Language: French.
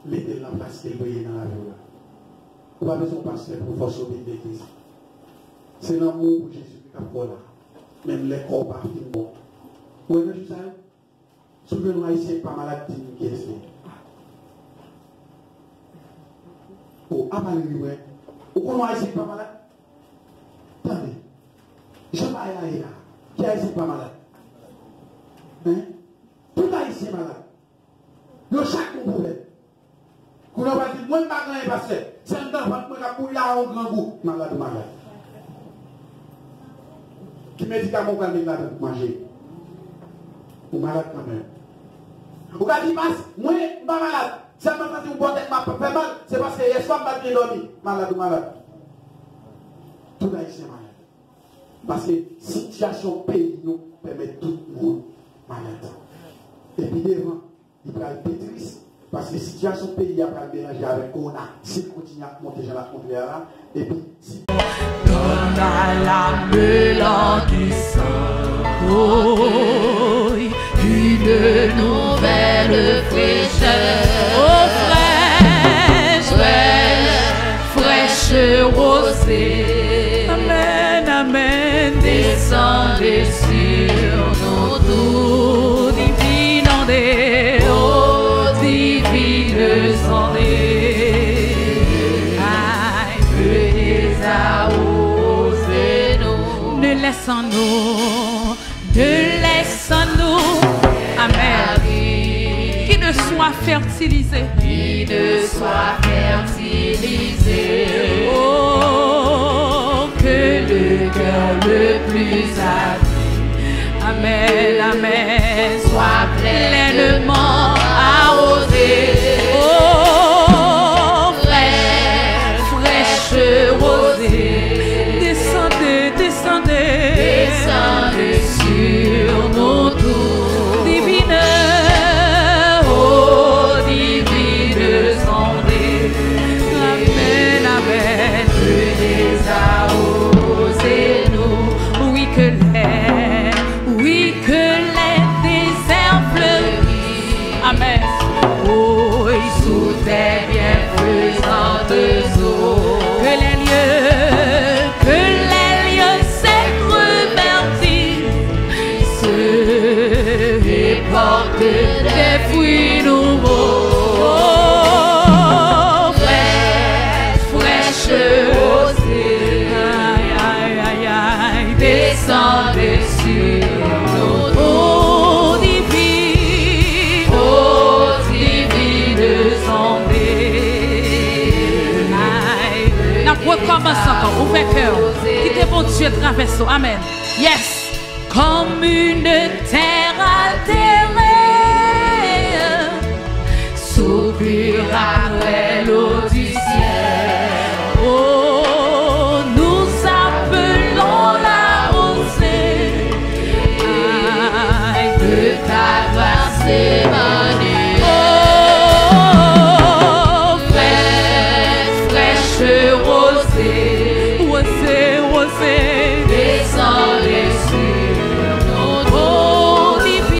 mettez la place qu'elle brille dans la vie. Vous n'avez pas besoin de pasteur pour forcer l'église. C'est l'amour pour Jésus qui est là. Même les corps pas fin bon. Vous voyez tout ça? Souvenez-nous haïtien pas malade qui est ici. Oh, à Marie, ouais. Vous connaissez haïtien pas malade? Attendez. Je ne sais pas là. Qui haïtien pas malade? Hein? Tout haïtien malade. Il y a chaque problème. Vous n'avez pas dit, moi, je ne sais pas pasteur. C'est un enfant qui a coulé là au grand goût. Malade ou malade. Qui médicament qu'on a mis là pour manger? Ou malade quand même. Vous avez dit, moi, je ne suis pas malade. Si je me sens que vous portez ma fait mal, c'est parce que hier soir, je ne suis pas dormi. Malade ou malade. Tout haïtien malade. Parce que la situation pays nous permet tout le monde malade. Et puis devant, il va être triste. Parce que la situation pays a pas mélanger avec Corona. S'il continue à monter, je la compte là. Et puis, si. Donne à la mélodie une nouvelle fraîcheur. Oh, fraîche rosée. Amen, amen. Descendez sur nos doux divines ondées. Oh, divines ondées. Aïe, venez arroser-nous. Ne laissons-nous, amen, qui ne soit fertilisé, oh, que le cœur le plus avide, amen, amen, soit pleinement arrosé, oh, fraîche rosée, descendez sur nos tours divines, oh divines ondées, amen, amen, venez arroser-nous, oui que les déserts fleurissent, amen, oh sous tes bienfaisantes eaux, que les lieux s'écrevertissent, et portent des fruits nouveaux. Oh, fraîche rosée, aïe, aïe, aïe, descendez sur nos eaux divines, ondées. Aïe, nous recommençons encore, ouvrez cœur, quittez mon Dieu traverse, amen. Yes, comme une terre